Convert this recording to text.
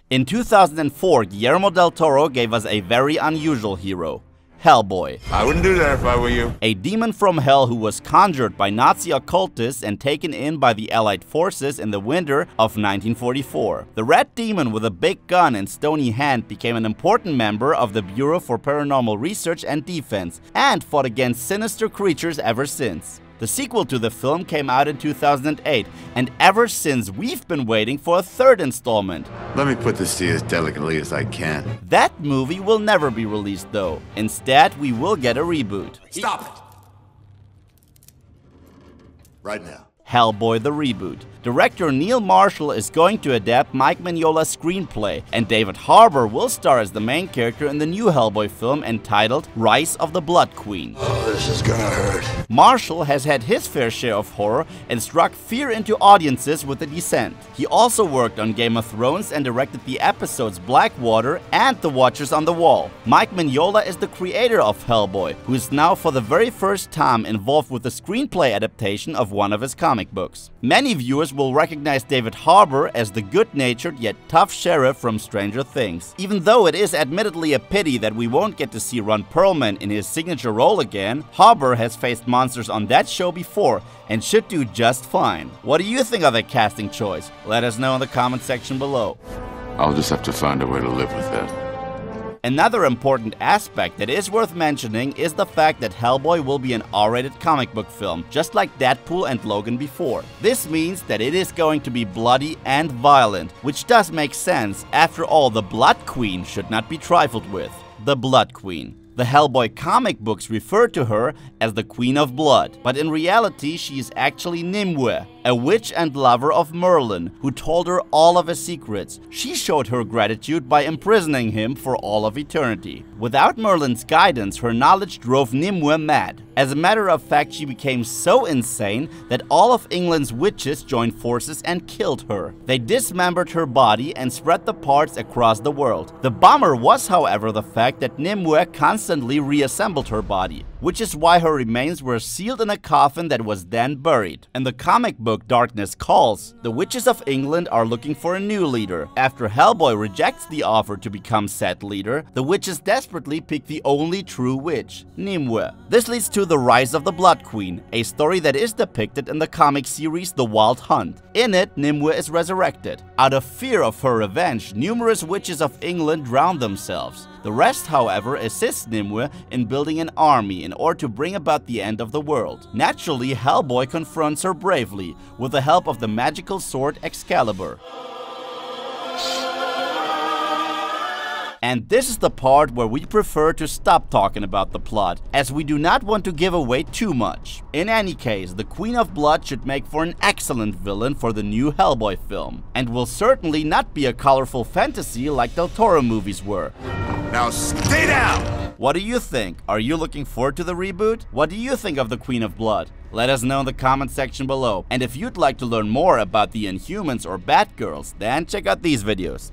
In 2004, Guillermo del Toro gave us a very unusual hero, Hellboy. I wouldn't do that if I were you. A demon from hell who was conjured by Nazi occultists and taken in by the Allied forces in the winter of 1944. The red demon with a big gun and stony hand became an important member of the Bureau for Paranormal Research and Defense and fought against sinister creatures ever since. The sequel to the film came out in 2008, and ever since we've been waiting for a third installment. Let me put this to you as delicately as I can. That movie will never be released though. Instead, we will get a reboot. Stop it! Right now. Hellboy the Reboot. Director Neil Marshall is going to adapt Mike Mignola's screenplay, and David Harbour will star as the main character in the new Hellboy film entitled Rise of the Blood Queen. Oh, this is gonna hurt. Marshall has had his fair share of horror and struck fear into audiences with The Descent. He also worked on Game of Thrones and directed the episodes Blackwater and The Watchers on the Wall. Mike Mignola is the creator of Hellboy, who is now for the very first time involved with the screenplay adaptation of one of his comic books. Many viewers will recognize David Harbour as the good-natured yet tough sheriff from Stranger Things. Even though it is admittedly a pity that we won't get to see Ron Perlman in his signature role again, Harbour has faced monsters on that show before and should do just fine. What do you think of that casting choice? Let us know in the comment section below. I'll just have to find a way to live with that. Another important aspect that is worth mentioning is the fact that Hellboy will be an R-rated comic book film, just like Deadpool and Logan before. This means that it is going to be bloody and violent, which does make sense. After all, the Blood Queen should not be trifled with. The Blood Queen. The Hellboy comic books refer to her as the Queen of Blood, but in reality she is actually Nimue, a witch and lover of Merlin, who told her all of his secrets. She showed her gratitude by imprisoning him for all of eternity. Without Merlin's guidance, her knowledge drove Nimue mad. As a matter of fact, she became so insane that all of England's witches joined forces and killed her. They dismembered her body and spread the parts across the world. The bummer was, however, the fact that Nimue constantly reassembled her body, which is why her remains were sealed in a coffin that was then buried. In the comic book Darkness Calls, the witches of England are looking for a new leader. After Hellboy rejects the offer to become said leader, the witches desperately pick the only true witch, Nimue. This leads to the rise of the Blood Queen, a story that is depicted in the comic series The Wild Hunt. In it, Nimue is resurrected. Out of fear of her revenge, numerous witches of England drown themselves. The rest, however, assist Nimue in building an army in order to bring about the end of the world. Naturally, Hellboy confronts her bravely, with the help of the magical sword Excalibur. And this is the part where we prefer to stop talking about the plot, as we do not want to give away too much. In any case, the Queen of Blood should make for an excellent villain for the new Hellboy film, and will certainly not be a colorful fantasy like Del Toro movies were. Now stay down! What do you think? Are you looking forward to the reboot? What do you think of the Queen of Blood? Let us know in the comment section below. And if you'd like to learn more about the Inhumans or Batgirls, then check out these videos.